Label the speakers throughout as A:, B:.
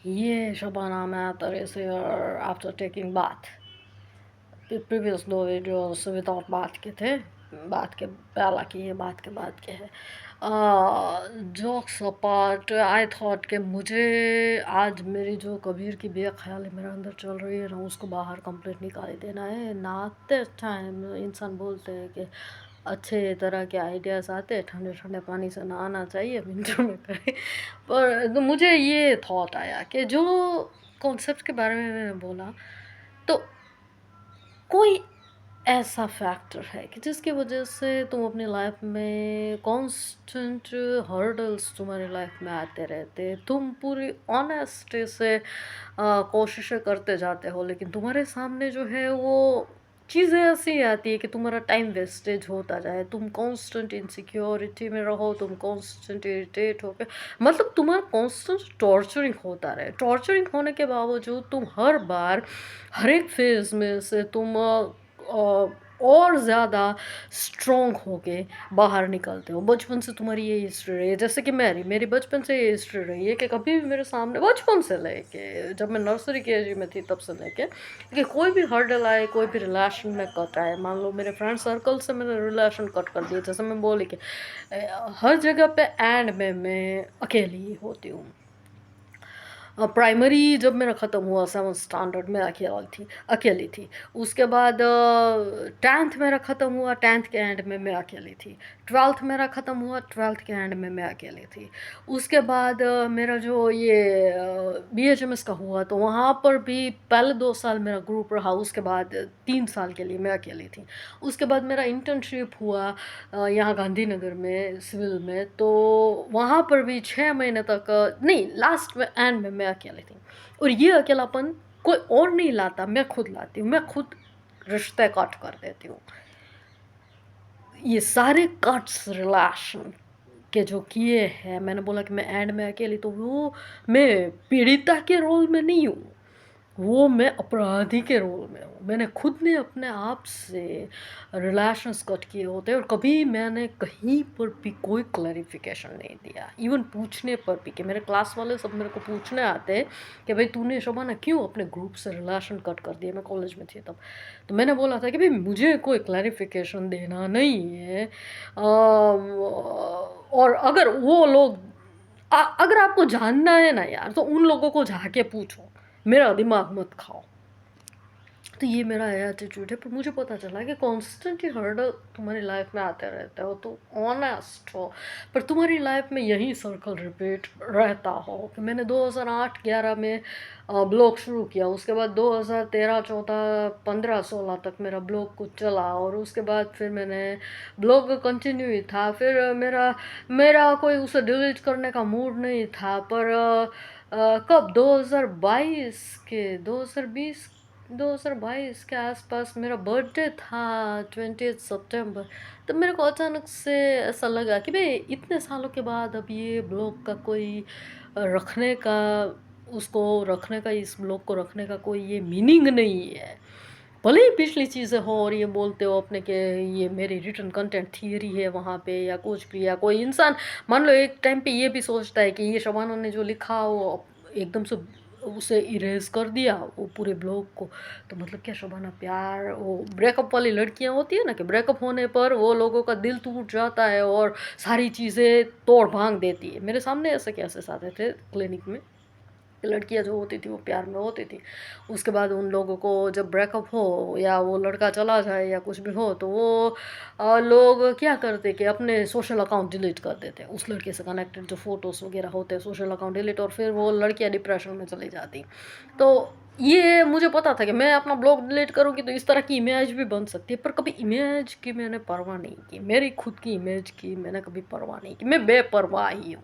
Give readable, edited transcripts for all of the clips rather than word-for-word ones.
A: ये Shabana Matter is here after taking bath. Previous दो videos without बात के थे, बात के पहला की है, बात के बाद के है। जोक्स अपार्ट, आई थॉट कि मुझे आज मेरी जो कबीर की बेख्याली मेरे अंदर चल रही है ना, उसको बाहर कंप्लीट निकाल ही देना है। नहाते टाइम इंसान बोलते हैं कि अच्छे तरह के आइडियाज़ आते हैं, ठंडे ठंडे पानी से नहाना चाहिए विंटर में करें। पर तो मुझे ये थॉट आया कि जो कॉन्सेप्ट के बारे में मैंने बोला, तो कोई ऐसा फैक्टर है कि जिसकी वजह से तुम अपनी लाइफ में कांस्टेंट हर्डल्स तुम्हारी लाइफ में आते रहते, तुम पूरी ऑनेस्टी से कोशिशें करते जाते हो, लेकिन तुम्हारे सामने जो है वो चीज़ें ऐसी आती है कि तुम्हारा टाइम वेस्टेज होता जाए, तुम कांस्टेंट इनसिक्योरिटी में रहो, तुम कांस्टेंट इरिटेट हो के, मतलब तुम्हारा कांस्टेंट टॉर्चरिंग होता रहे। टॉर्चरिंग होने के बावजूद तुम हर बार हर एक फेज़ में से तुम और ज़्यादा स्ट्रॉन्ग होके बाहर निकलते हो। बचपन से तुम्हारी ये हिस्ट्री रही है, जैसे कि मेरी बचपन से ये हिस्ट्री रही है कि कभी भी मेरे सामने, बचपन से लेके जब मैं नर्सरी के एज में थी तब से लेके, कि कोई भी हर्डल आए, कोई भी रिलेशन में कट आए, मान लो मेरे फ्रेंड सर्कल से मैंने रिलेशन कट कर दिया, जैसे मैं बोली कि हर जगह पे एंड में मैं अकेली ही होती हूँ। प्राइमरी जब मेरा ख़त्म हुआ 7th स्टैंडर्ड में अकेली थी। उसके बाद 10th मेरा ख़त्म हुआ, 10th के एंड में मैं अकेली थी। 12th मेरा ख़त्म हुआ, 12th के एंड में मैं अकेली थी। उसके बाद मेरा जो ये BHMS का हुआ, तो वहाँ पर भी पहले 2 साल मेरा ग्रुप रहा, उसके बाद 3 साल के लिए मैं अकेली थी। उसके बाद मेरा इंटर्नशिप हुआ यहाँ गांधीनगर में सिविल में, तो वहाँ पर भी 6 महीने तक नहीं, लास्ट में एंड में मैं अकेली थी। और ये अकेलापन कोई और नहीं लाता, मैं खुद लाती हूँ, मैं खुद रिश्ते कट कर देती हूँ। ये सारे कट्स रिलेशन के जो किए हैं, मैंने बोला कि मैं एंड में अकेली, तो वो मैं पीड़िता के रोल में नहीं हूँ, वो मैं अपराधी के रोल में हूँ। मैंने खुद ने अपने आप से रिलेशंस कट किए होते हैं, और कभी मैंने कहीं पर भी कोई क्लैरिफिकेशन नहीं दिया, इवन पूछने पर भी, कि मेरे क्लास वाले सब मेरे को पूछने आते हैं कि भाई तूने शबाना क्यों अपने ग्रुप से रिलेशन कट कर दिए, मैं कॉलेज में थी तब। तो मैंने बोला था कि भाई मुझे कोई क्लैरिफिकेशन देना नहीं है। और अगर वो लोग, अगर आपको जानना है ना यार, तो उन लोगों को जाके पूछो, मेरा दिमाग मत खाओ। तो ये मेरा एटीट्यूड है। पर मुझे पता चला कि कॉन्स्टेंटली हर्डल तुम्हारी लाइफ में आते रहते हो, तो ऑनेस्ट हो, पर तुम्हारी लाइफ में यही सर्कल रिपीट रहता हो। कि मैंने 2008-11 में ब्लॉग शुरू किया, उसके बाद 2013-14 15-16 तक मेरा ब्लॉग कुछ चला, और उसके बाद फिर मैंने ब्लॉग कंटिन्यू ही था। फिर मेरा मेरा कोई उसे डिलीट करने का मूड नहीं था, पर कब 2022 के आसपास मेरा बर्थडे था, 20 सितंबर। तब मेरे को अचानक से ऐसा लगा कि भाई इतने सालों के बाद अब ये ब्लॉग का कोई रखने का, इस ब्लॉग को रखने का कोई ये मीनिंग नहीं है। भले ही पिछली चीज़ें हो और ये बोलते हो अपने के ये मेरी रिटर्न कंटेंट थियरी है वहाँ पे, या कुछ भी, या कोई इंसान मान लो एक टाइम पे ये भी सोचता है कि ये शबाना ने जो लिखा वो एकदम से उसे इरेज कर दिया वो पूरे ब्लॉग को, तो मतलब क्या शबाना प्यार, वो ब्रेकअप वाली लड़कियां होती है ना, कि ब्रेकअप होने पर वो लोगों का दिल टूट जाता है और सारी चीज़ें तोड़ भांग देती है। मेरे सामने ऐसे केसेस आते थे क्लिनिक में, लड़कियां जो होती थी वो प्यार में होती थी, उसके बाद उन लोगों को जब ब्रेकअप हो या वो लड़का चला जाए या कुछ भी हो, तो वो लोग क्या करते कि अपने सोशल अकाउंट डिलीट कर देते, उस लड़के से कनेक्टेड जो फ़ोटोज़ वगैरह होते हैं सोशल अकाउंट डिलीट, और फिर वो लड़कियां डिप्रेशन में चली जाती। तो ये मुझे पता था कि मैं अपना ब्लॉग डिलीट करूँगी तो इस तरह की इमेज भी बन सकती है, पर कभी इमेज की मैंने परवाह नहीं की, मेरी खुद की इमेज की मैंने कभी परवाह नहीं की। मैं बेपरवाह ही हूँ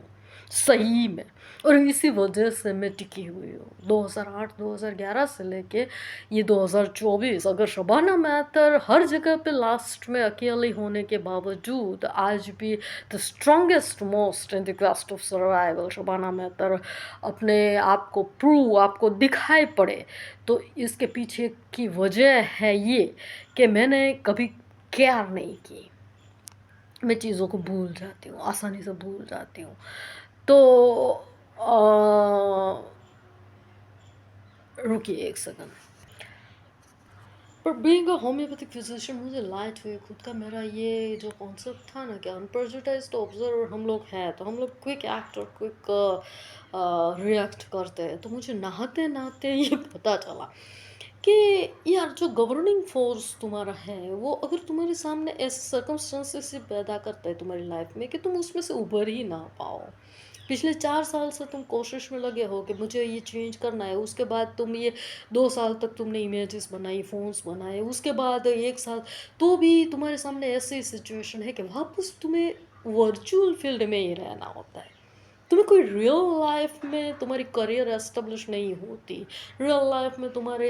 A: सही में, और इसी वजह से मैं टिकी हुई हूँ 2008-2011 से लेके ये 2024। अगर शबाना मैटर हर जगह पे लास्ट में अकेले होने के बावजूद आज भी the strongest most in the quest of survival Shabana matter अपने आप को आपको दिखाई पड़े, तो इसके पीछे की वजह है ये कि मैंने कभी केयर नहीं की। मैं चीज़ों को भूल जाती हूँ, आसानी से भूल जाती हूँ। तो रुकिए एक सेकंड। पर बीइंग अ होम्योपैथिक फिजिशियन मुझे लाइट हुई खुद का, मेरा ये जो कॉन्सेप्ट था ना कि अनप्रेजुडाइज्ड ऑब्जर्वर हम लोग हैं, तो हम लोग क्विक एक्ट और क्विक रिएक्ट करते हैं। तो मुझे नहाते नहाते ये पता चला कि यार जो गवर्निंग फोर्स तुम्हारा है वो अगर तुम्हारे सामने ऐसे सर्कमस्टेंसेस पैदा करता है तुम्हारी लाइफ में कि तुम उसमें से उभर ही ना पाओ। पिछले 4 साल से तुम कोशिश में लगे हो कि मुझे ये चेंज करना है, उसके बाद तुम ये 2 साल तक तुमने इमेजेस बनाई, फोन्स बनाए, उसके बाद 1 साल तो भी तुम्हारे सामने ऐसी सिचुएशन है कि वापस तुम्हें वर्चुअल फील्ड में ही रहना होता है। तुम्हें कोई रियल लाइफ में तुम्हारी करियर एस्टेब्लिश नहीं होती। रियल लाइफ में तुम्हारे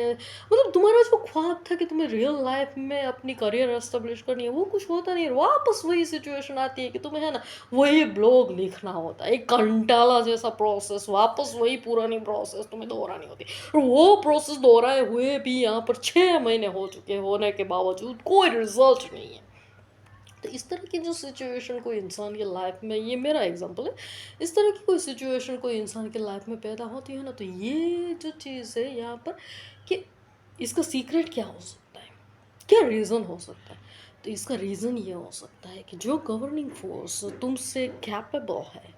A: मतलब तुम्हारा जो ख्वाब था कि तुम्हें रियल लाइफ में अपनी करियर एस्टेब्लिश करनी है वो कुछ होता नहीं है। वापस वही सिचुएशन आती है कि तुम्हें है ना वही ब्लॉग लिखना होता है, एक कंटाला जैसा प्रोसेस, वापस वही पुरानी प्रोसेस तुम्हें दोहरानी होती है। और वो प्रोसेस दोहराए हुए भी यहाँ पर 6 महीने हो चुके होने के बावजूद कोई रिजल्ट नहीं है। तो इस तरह की जो सिचुएशन कोई इंसान की लाइफ में, ये मेरा एग्जांपल है, इस तरह की कोई सिचुएशन कोई इंसान की लाइफ में पैदा होती है ना, तो ये जो चीज़ है यहाँ पर कि इसका सीक्रेट क्या हो सकता है, क्या रीज़न हो सकता है। तो इसका रीज़न ये हो सकता है कि जो गवर्निंग फोर्स तुमसे कैपेबल है,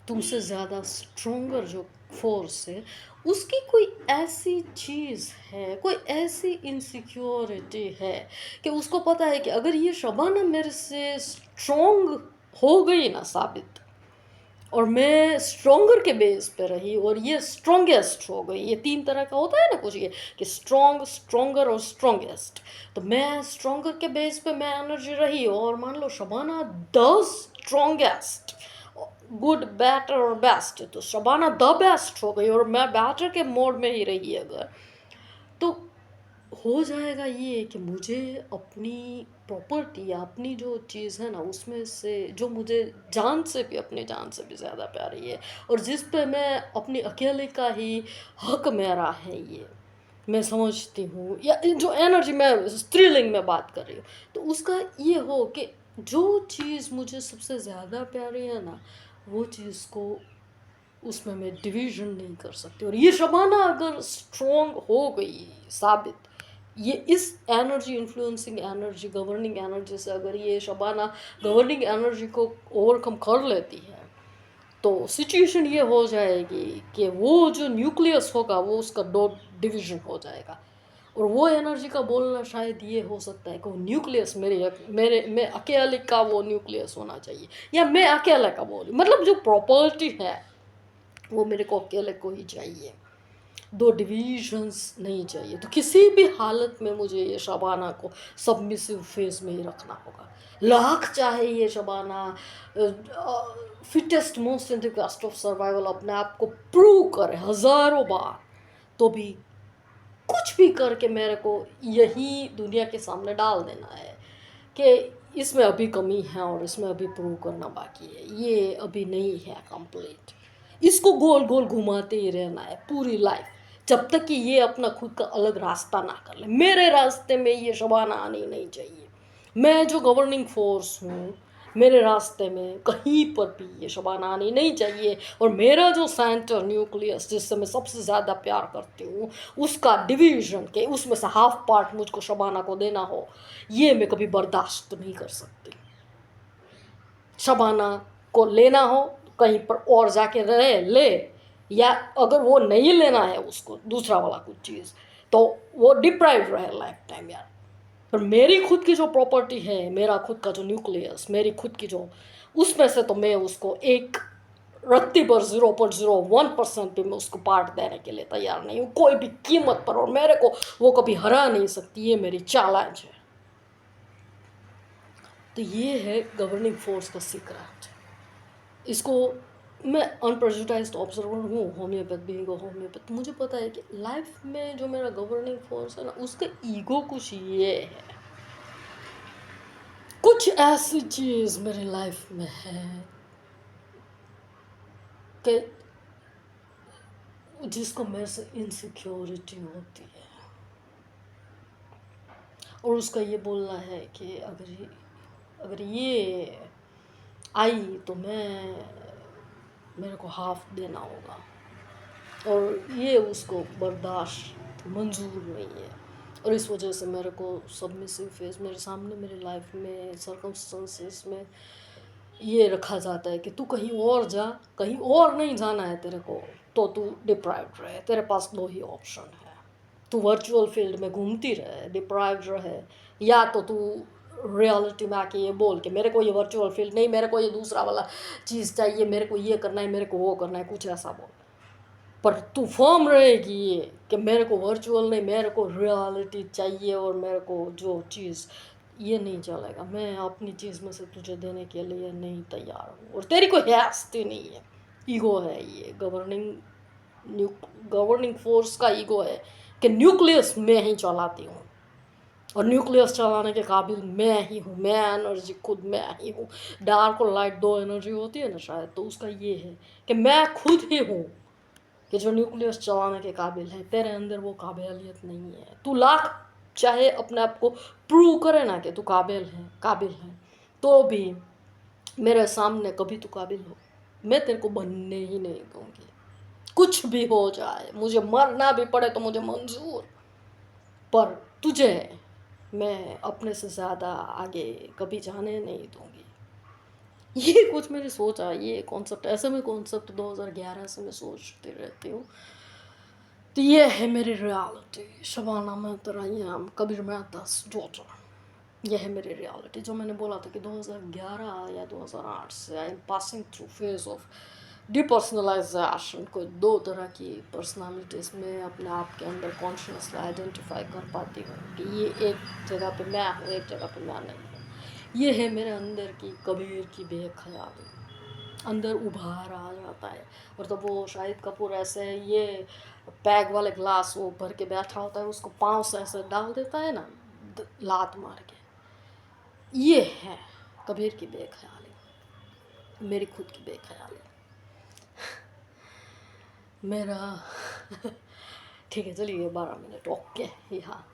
A: तुमसे ज़्यादा स्ट्रोंगर जो फोर्स है, उसकी कोई ऐसी चीज़ है, कोई ऐसी इनसिक्योरिटी है कि उसको पता है कि अगर ये शबाना मेरे से स्ट्रोंग हो गई ना साबित, और मैं स्ट्रोंगर के बेस पे रही और ये स्ट्रोंगेस्ट हो गई, ये 3 तरह का होता है ना कुछ, ये कि स्ट्रोंग, स्ट्रोंगर और स्ट्रोंगेस्ट। तो मैं स्ट्रोंगर के बेस पे मैं एनर्जी रही और मान लो Shabana the strongest, good better और बेस्ट, तो शबाना द बेस्ट हो गई और मैं बेटर के मोड में ही रही अगर, तो हो जाएगा ये कि मुझे अपनी प्रॉपर्टी या अपनी जो चीज़ है ना उसमें से जो मुझे जान से भी, अपनी जान से भी ज़्यादा प्यारी है और जिस पे मैं अपनी अकेले का ही हक मेरा है, ये मैं समझती हूँ, या जो एनर्जी मैं स्त्रीलिंग में बात कर रही हूँ, तो उसका ये हो कि जो चीज़ मुझे सबसे ज़्यादा प्यारी है ना, वो चीज़ को उसमें मैं डिवीज़न नहीं कर सकती। और ये शबाना अगर स्ट्रॉन्ग हो गई साबित, ये इस energy, influencing energy, governing energy से अगर ये शबाना गवर्निंग एनर्जी को ओवरकम कर लेती है, तो सिचुएशन ये हो जाएगी कि वो जो न्यूक्लियस होगा वो उसका 2 डिवीज़न हो जाएगा। और वो एनर्जी का बोलना शायद ये हो सकता है कि वो न्यूक्लियस मेरे मैं अकेले का वो न्यूक्लियस होना चाहिए, या मैं अकेले का बोलूँ, मतलब जो प्रॉपर्टी है वो मेरे को अकेले को ही चाहिए, 2 डिविजन्स नहीं चाहिए। तो किसी भी हालत में मुझे ये शबाना को सबमिसिव फेज में ही रखना होगा। लाख चाहे ये Shabana fittest most in the cast of survival अपने आप को प्रूव करे हज़ारों बार, तो भी कुछ भी करके मेरे को यही दुनिया के सामने डाल देना है कि इसमें अभी कमी है और इसमें अभी प्रूव करना बाकी है, ये अभी नहीं है कंप्लीट। इसको गोल गोल घुमाते ही रहना है पूरी लाइफ, जब तक कि ये अपना खुद का अलग रास्ता ना कर ले। मेरे रास्ते में ये शबाना आनी नहीं चाहिए। मैं जो गवर्निंग फोर्स हूँ, मेरे रास्ते में कहीं पर भी ये शबाना आनी नहीं चाहिए। और मेरा जो सेंटर न्यूक्लियस जिससे मैं सबसे ज़्यादा प्यार करती हूँ, उसका डिवीजन के उसमें से हाफ पार्ट मुझको शबाना को देना हो, ये मैं कभी बर्दाश्त नहीं कर सकती। शबाना को लेना हो तो कहीं पर और जाके रहे ले, या अगर वो नहीं लेना है उसको दूसरा वाला कुछ चीज़, तो वो डिप्राइव रहे लाइफ टाइम यार। पर मेरी खुद की जो प्रॉपर्टी है, मेरा खुद का जो न्यूक्लियस, मेरी खुद की जो, उसमें से तो मैं उसको एक रत्ती पर 0.01% भी मैं उसको पार्ट देने के लिए तैयार नहीं हूँ कोई भी कीमत पर, और मेरे को वो कभी हरा नहीं सकती, ये मेरी चैलेंज है। तो ये है गवर्निंग फोर्स का सीक्रेट। इसको मैं अनप्रेजुडाइज्ड ऑब्जर्वर हूँ, होम्योपैथ भी होम्योपैथ, तो मुझे पता है कि लाइफ में जो मेरा गवर्निंग फोर्स है ना, उसका ईगो कुछ ये है, कुछ ऐसी चीज़ मेरी लाइफ में है कि जिसको मेरे से इनसिक्योरिटी होती है, और उसका ये बोलना है कि अगर ये आई तो मेरे को हाफ देना होगा। और ये उसको बर्दाश्त मंजूर नहीं है। और इस वजह से मेरे को सबमिसिव फेस मेरे सामने मेरे लाइफ में सर्कमस्टेंसेस में ये रखा जाता है कि तू कहीं और जा, कहीं और नहीं जाना है तेरे को तो तू डिप्राइव्ड रहे, तेरे पास दो ही ऑप्शन है, तू वर्चुअल फील्ड में घूमती रहे डिप्राइव्ड रहे, या तो तू रियलिटी में आके ये बोल के मेरे को ये वर्चुअल फील्ड नहीं, मेरे को ये दूसरा वाला चीज़ चाहिए, मेरे को ये करना है, मेरे को वो करना है, कुछ ऐसा बोल। पर तू फर्म रहेगी ये कि मेरे को वर्चुअल नहीं, मेरे को रियलिटी चाहिए और मेरे को जो चीज़, ये नहीं चलेगा, मैं अपनी चीज़ में से तुझे देने के लिए नहीं तैयार हूँ। और तेरी कोई हैसियत नहीं है, ईगो है ये, गवर्निंग फोर्स का ईगो है कि न्यूक्लियस मैं ही चलाती हूँ और न्यूक्लियस चलाने के काबिल मैं ही हूँ, मैं एनर्जी खुद मैं ही हूँ। डार्क और लाइट दो एनर्जी होती है ना शायद, तो उसका ये है कि मैं खुद ही हूँ कि जो न्यूक्लियस चलाने के काबिल है। तेरे अंदर वो काबिलियत नहीं है। तू लाख चाहे अपने आप को प्रूव करे ना कि तू काबिल है, तो भी मेरे सामने कभी तू काबिल हो, मैं तेरे को बनने ही नहीं दूंगी। कुछ भी हो जाए, मुझे मरना भी पड़े तो मुझे मंजूर, पर तुझे मैं अपने से ज़्यादा आगे कभी जाने नहीं दूंगी। ये कुछ मेरी सोच है, ये कॉन्सेप्ट, ऐसे में कॉन्सेप्ट 2011 से मैं सोचती रहती हूँ। तो ये है मेरी रियलिटी। शबाना महतरम कबीर मेहतास डॉटर, यह है मेरी रियलिटी। जो मैंने बोला था कि 2011 या 2008 से I am passing through phase of depersonalisation. कोई दो तरह की पर्सनालिटीज़ में अपने आप के अंदर कॉन्शियसली आइडेंटिफाई कर पाती हूँ कि ये एक जगह पे मैं हूँ, एक जगह पे मैं नहीं हूँ। ये है मेरे अंदर की कबीर की बेख्याली, अंदर उभार आ जाता है। और तब वो शाहिद कपूर ऐसे ये पैग वाले ग्लास वो भर के बैठा होता है, उसको पाँव से ऐसे डाल देता है ना, लात मार के। ये है कबीर की बेख्याली, मेरी खुद की बेख्याली मेरा ठीक है, चलिए 12 मिनट ओके। हाँ।